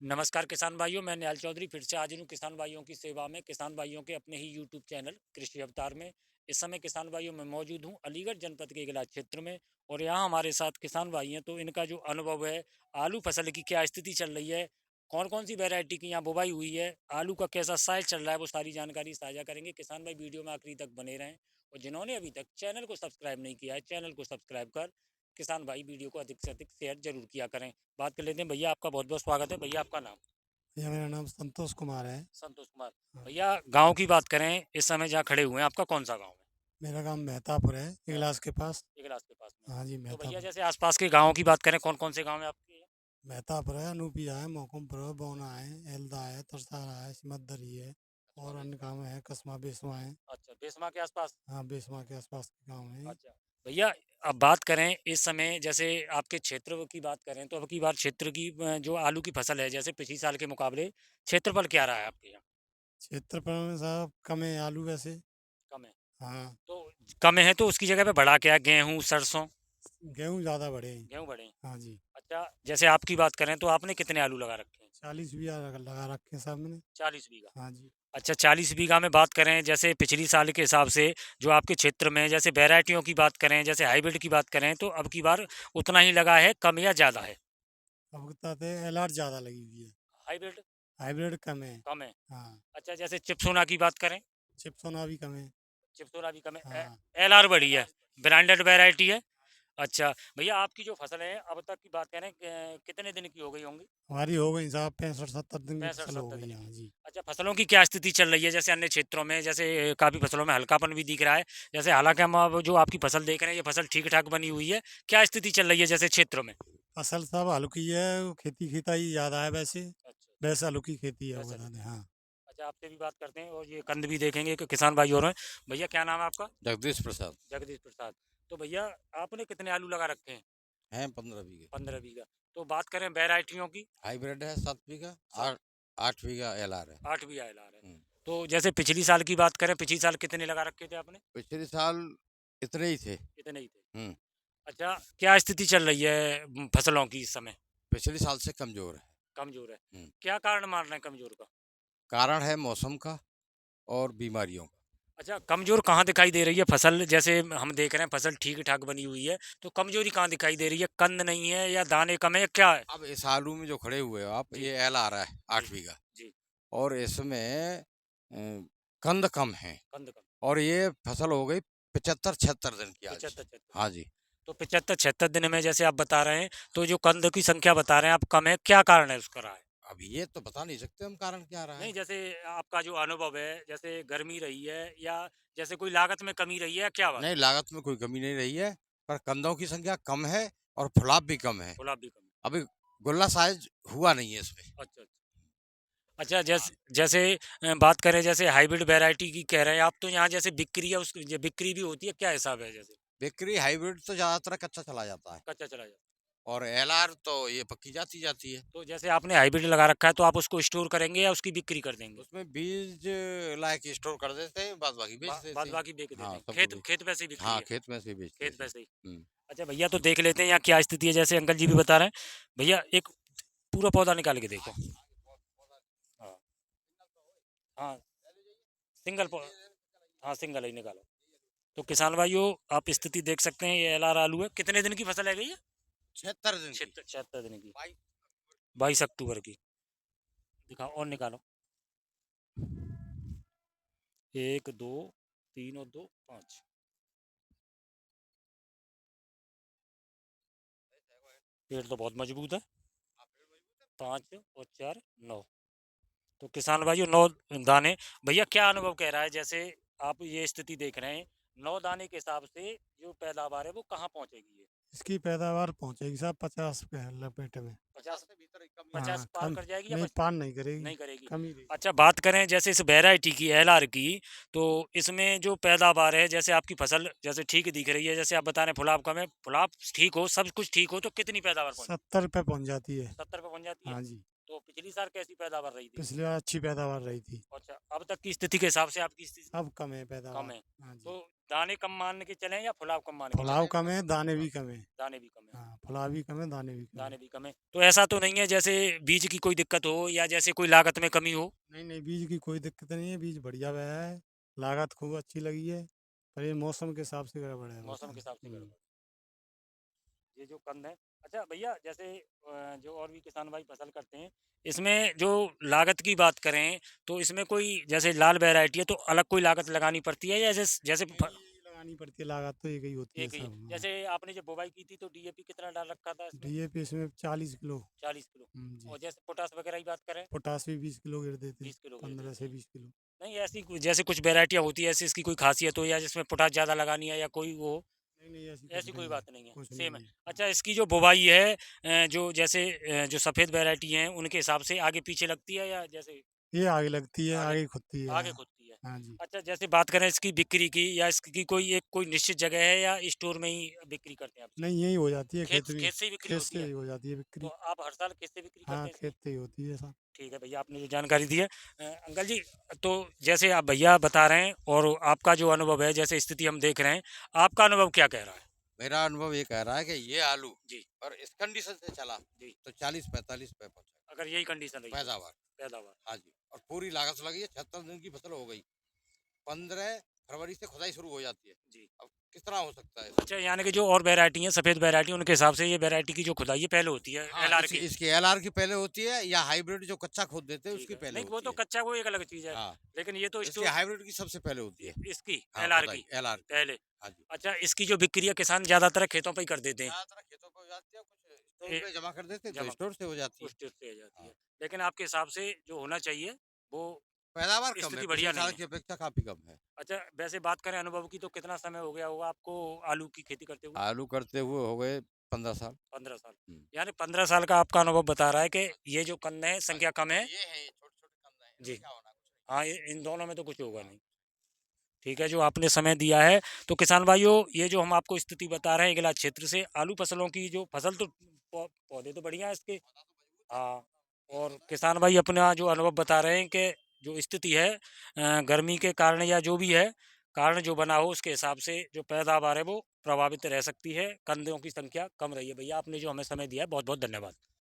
नमस्कार किसान भाइयों, मैं निहाल चौधरी फिर से हाजिर हूँ किसान भाइयों की सेवा में, किसान भाइयों के अपने ही यूट्यूब चैनल कृषि अवतार में। इस समय किसान भाइयों मैं मौजूद हूँ अलीगढ़ जनपद के इगला क्षेत्र में। और यहाँ हमारे साथ किसान भाई हैं, तो इनका जो अनुभव है, आलू फसल की क्या स्थिति चल रही है, कौन कौन सी वैरायटी की यहाँ बुवाई हुई है, आलू का कैसा साइज चल रहा है, वो सारी जानकारी साझा करेंगे। किसान भाई वीडियो में आखिरी तक बने रहें। और जिन्होंने अभी तक चैनल को सब्सक्राइब नहीं किया है, चैनल को सब्सक्राइब कर किसान भाई वीडियो को अधिक से अधिक शेयर जरूर किया करें। बात कर लेते हैं भैया, आपका बहुत बहुत स्वागत है। भैया आपका नाम? भैया मेरा नाम संतोष कुमार है। संतोष कुमार। हाँ, भैया गांव की बात करें, इस समय जहाँ खड़े हुए हैं, आपका कौन सा गांव है? मेरा गांव मेहतापुर है, इगलास के पास। इगलास के पास में। हाँ जी, तो भैया मेहतापुर। जैसे आसपास के गांवों की बात करें, कौन कौन से गांव है आपके? मेहतापुर है, अनूपिया है, मोकुमपुर है, बौना है, एल्दा है, तरसारा है, सिमतदरी है अच्छा और अन्य गाँव है, कसमा बेसवा है। अच्छा, बेसमा के आसपास। हाँ, बेसवा के आसपास के गाँव हैं। अच्छा भैया, अब बात करें इस समय, जैसे आपके क्षेत्र की बात करें, तो अब की बार क्षेत्र की जो आलू की फसल है, जैसे पिछली साल के मुकाबले क्षेत्रफल क्या रहा है आपके यहाँ? क्षेत्रफल में साहब कम है आलू वैसे। कम है। हाँ, तो कम है तो उसकी जगह पे बढ़ा क्या है? गेहूँ, सरसों? गेहूँ ज़्यादा बढ़े हैं। गेहूँ बढ़े हैं। हाँ जी, अच्छा, जैसे आपकी बात करें तो आपने कितने आलू लगा रखे हैं? 40 बीघा लगा रखे हैं साहब मैंने। 40 बीघा। हाँ जी। अच्छा, 40 बीघा में बात करें, जैसे पिछली साल के हिसाब से जो आपके क्षेत्र में, जैसे वैरायटियों की बात करें, जैसे हाइब्रिड की बात करें, तो अब की बार उतना ही लगा है, कम या ज़्यादा है? अब बताते एलआर ज़्यादा लगी हुई है। हाइब्रिड हाइब्रिड कम है। कम है। हाँ, अच्छा, जैसे चिपसोना की बात करें? चिपसोना भी कम है। चिपसोना भी कम है। हाँ। एलआर बड़ी है, ब्रांडेड वैरायटी है। अच्छा भैया, आपकी जो फसल है अब तक की बात करें, कितने दिन की हो गई होंगी? हमारी हो गई साहब 65-70 दिन की 65 फसल हो 70 गई दिन यहाँ की। जी। अच्छा, फसलों की क्या स्थिति चल रही है जैसे अन्य क्षेत्रों में? जैसे काफ़ी फसलों में हल्कापन भी दिख रहा है। जैसे हालांकि हम अब जो आपकी फसल देख रहे हैं, ये फसल ठीक ठाक बनी हुई है। क्या स्थिति चल रही है जैसे क्षेत्रों में? फसल साहब हल्की है, वो खेती खिताई ज़्यादा है वैसे। अच्छा अच्छा। वैसे हल्की खेती है वो वैसे बता दें, लिखी। हाँ। अच्छा, आपसे भी बात करते हैं और ये कंद भी देखेंगे कि किसान भाई और हैं। भैया क्या नाम है आपका? जगदीश प्रसाद। जगदीश प्रसाद। तो भैया, आपने कितने आलू लगा रखे हैं? हैं 15 बीघे। 15 बीघा। तो बात करें वैरायटियों की? हाइब्रिड है 7 बीघा। सात। 8 8 बीघा एलआर है। 8 भी आए ला रहे। हम्म। तो जैसे पिछली साल की बात करें, पिछली साल कितने लगा रखे थे आपने? पिछले साल इतने ही थे। कितने ही थे। हम्म। अच्छा, क्या स्थिति चल रही है फसलों की इस समय? पिछले साल से कमजोर है। कमजोर है। हम्म। क्या कारण मान रहे हैं कमजोर का? कारण है मौसम का और बीमारियों का। अच्छा, कमजोर कहाँ दिखाई दे रही है फसल? जैसे हम देख रहे हैं फसल ठीक ठाक बनी हुई है, तो कमजोरी कहाँ दिखाई दे रही है? कंद नहीं है या दाने कम है या क्या है? अब इस आलू में जो खड़े हुए हो आप, जी ये एलआर है जी 8 बीघा। जी। और इसमें कंद कम है। कंद कम। और ये फसल हो गई 75 76 दिन की आज। 75 76 हाँ जी। तो 75 76 दिन में जैसे आप बता रहे हैं, तो जो कंद की संख्या बता रहे हैं आप कम है, क्या कारण है उसका रहा है? अब ये तो बता नहीं सकते हम कारण क्या रहा नहीं, है। जैसे आपका जो अनुभव है, जैसे गर्मी रही है या जैसे कोई लागत में कमी रही है या क्या बात नहीं, है? लागत में कोई कमी नहीं रही है, पर कंदों की संख्या कम है और फुलाव भी कम है। गुलाब भी कम है। अभी गोल्ला साइज हुआ नहीं है इसमें। अच्छा अच्छा। अच्छा, जैसे जैसे बात करें, जैसे हाइब्रिड वैरायटी की कह रहे हैं आप, तो यहाँ जैसे बिक्री है, उसकी बिक्री भी होती है, क्या हिसाब है जैसे? बिक्री हाइब्रिड तो ज्यादातर कच्चा चला जाता है। कच्चा चला जाता है। और एलआर तो ये पक्की जाती जाती है। तो जैसे आपने हाइब्रिड लगा रखा है, तो आप उसको स्टोर करेंगे या उसकी बिक्री कर देंगे? उसमें बीज लायक स्टोर कर देते हैं, बाद बाकी बेच बाद देते हैं। बाकी बेच देते हाँ, हैं, सबको खेत बेच। खेत वैसे ही बिक्री हाँ, है? खेत में से ही बेचते खेत हैं। वैसे ही। हम्म। अच्छा भैया, तो देख लेते हैं यहाँ क्या स्थिति है, जैसे अंकल जी भी बता रहे हैं। भैया एक पूरा पौधा निकाल के देखो। हाँ हाँ, सिंगल पौधा। हाँ, सिंगल ही निकालो। तो किसान भाइयों, आप स्थिति देख सकते हैं, ये एलआर आलू है। कितने दिन की फसल है गई है? 76 दिन की। 76 दिन की। 22 अक्टूबर की। दिखाओ और निकालो। 1 2 3 और 2 5। पेड़ तो बहुत मजबूत है। 5 और 4 9। तो किसान भाइयों, 9 दाने। भैया क्या अनुभव कह रहा है, जैसे आप ये स्थिति देख रहे हैं, 9 दाने के हिसाब से जो पैदावार है वो कहाँ पहुंचेगी ये? इसकी पैदावार पहुंचेगी साहब 50 पे लपेटे में। 50। हाँ 50 पार कम। कर जाएगी या नहीं, बस? पान नहीं करेगी। नहीं करेगी। कम ही रहेगी। अच्छा, बात करें जैसे इस वैरायटी की, एलआर की, तो इसमें जो पैदावार है, जैसे आपकी फसल जैसे ठीक दिख रही है, जैसे आप बता रहे हैं फुलाव कम है, फुलाव ठीक हो, सब कुछ ठीक हो, तो कितनी पैदावार पहुंच? 70 पे पहुंच जाती है। 70 पे पहुंच जाती है। हाँ जी। तो पिछली साल कैसी पैदावार रही थी? पिछली बार अच्छी पैदावार रही थी। अच्छा, अब तक की स्थिति के हिसाब से आपकी स्थिति अब कम है कम पैदावार। है। हाँ तो जी। दाने कम मान के चलें या फुलाव कम मान के फुलाव चलें? कम है, दाने भी कम है। दाने भी कम है। हाँ, फुलाव भी कम है, दाने भी कम दाने है। भी कम है। तो ऐसा तो नहीं है जैसे बीज की कोई दिक्कत हो या जैसे कोई लागत में कमी हो? नहीं नहीं, बीज की कोई दिक्कत नहीं है, बीज बढ़िया गया है, लागत खूब अच्छी लगी है, पर ये मौसम के हिसाब से गड़बड़ है बस। मौसम के हिसाब से गड़बड़। ये जो कंद है, अच्छा भैया जैसे जो और भी किसान भाई फसल करते हैं, इसमें जो लागत की बात करें तो इसमें कोई जैसे लाल वैरायटी है तो अलग कोई लागत लगानी पड़ती है या जैसे जैसे नहीं, यही लगानी पड़ती है, लागत तो एक ही होती है एक ही है। सब। जैसे आपने जब बुवाई की थी तो डीएपी कितना डाल रखा था इसमें? डीएपी इसमें 40 किलो। 40 किलो। जी। और जैसे पोटास वगैरह की बात करें? पोटास भी 20 किलो गिर देते, 20 किलो गिर 15 देते से हैं। 20 किलो। नहीं ऐसी जैसे कुछ वैरायटियाँ होती है ऐसी इसकी कोई खासियत हो या जिसमें पोटास ज़्यादा लगानी है या कोई वो हो? नहीं नहीं, ऐसी कुछ ऐसी कोई नहीं है, बात नहीं है, कुछ सेम नहीं है। है। अच्छा इसकी जो बुवाई है जो जैसे जो सफ़ेद वैरायटी हैं उनके हिसाब से आगे पीछे लगती है या जैसे ये आगे लगती है, आगे आगे खुदती है। आगे खुदती है? हाँ जी। अच्छा जैसे बात करें इसकी बिक्री की या इसकी कोई निश्चित जगह है या स्टोर में ही बिक्री करते हैं आप इसकी? नहीं, यही हो जाती है, खेत भी, खेत से ही बिक्री खेत होती से है? ही हो जाती है तो बिक्री। आप हर साल खेत से बिक्री हाँ, करते हैं इसकी? खेत से ही होती है सब। ठीक है भैया आपने जो जानकारी दी है अंकल जी तो जैसे आप भैया बता रहे हैं और आपका जो अनुभव है जैसे स्थिति हम देख रहे हैं आपका अनुभव क्या कह रहा है? मेरा अनुभव ये कह रहा है कि ये आलू जी और इस कंडीशन से चला जी। तो 40-45 पे पहुंचा अगर यही कंडीशन रही तो पैदावार। पैदावार। हाँ जी, और पूरी लागत लगी है, 76 दिन की फसल हो गई, 15 फरवरी से खुदाई शुरू हो जाती है। जी। अब किस तरह हो सकता है अच्छा यानी कि जो और वैरायटी है सफ़ेद वैरायटी उनके हिसाब से ये वैरायटी की जो खुदाई है पहले होती है हाँ, एलआर की? इसकी एलआर की पहले होती है या हाइब्रिड जो कच्चा खोद देते हैं ठीक उसकी है पहले नहीं वो होती तो है। कच्चा वो एक अलग चीज़ है हाँ, लेकिन ये तो इसकी स्टोर हाइब्रिड की सबसे पहले होती है। इसकी हाँ, एलआर खुदाई की एलआर की। पहले। हाँ जी। अच्छा इसकी जो बिक्री है किसान ज़्यादातर खेतों पे ही कर देते हैं ज़्यादातर खेतों को हो जाती है, कुछ स्टोर ए, पे जमा कर देते हैं तो जमा स्टोर से हो जाती है। उस चीज़ से आ जाती है हाँ, लेकिन आपके हिसाब से जो होना चाहिए वो पैदावार कम है, स्थिति पिछले बढ़िया नहीं साल है। की अपेक्षा काफ़ी कम है। अच्छा वैसे बात करें अनुभव की तो कितना समय हो गया होगा आपको आलू की खेती करते हुए? आलू करते हुए हो गए 15 साल। 15 साल। हुँ। यानी 15 साल का आपका अनुभव बता रहा है कि ये जो कंद है संख्या कम है। ये है, ये छोटे-छोटे कंद हैं, जी इनमें क्या होना कुछ नहीं। हाँ इन दोनों में तो कुछ होगा हाँ। नहीं। ठीक है जो आपने समय दिया है तो किसान भाइयों ये जो हम आपको स्थिति बता रहे हैं इगला क्षेत्र से आलू फसलों की जो फसल तो पौधे तो बढ़िया है इसके। हाँ और किसान भाई अपना जो अनुभव बता रहे हैं कि जो स्थिति है गर्मी के कारण या जो भी है कारण जो बना हो उसके हिसाब से जो पैदावार है वो प्रभावित रह सकती है कंदों की संख्या कम रही है। भैया आपने जो हमें समय दिया है बहुत बहुत धन्यवाद।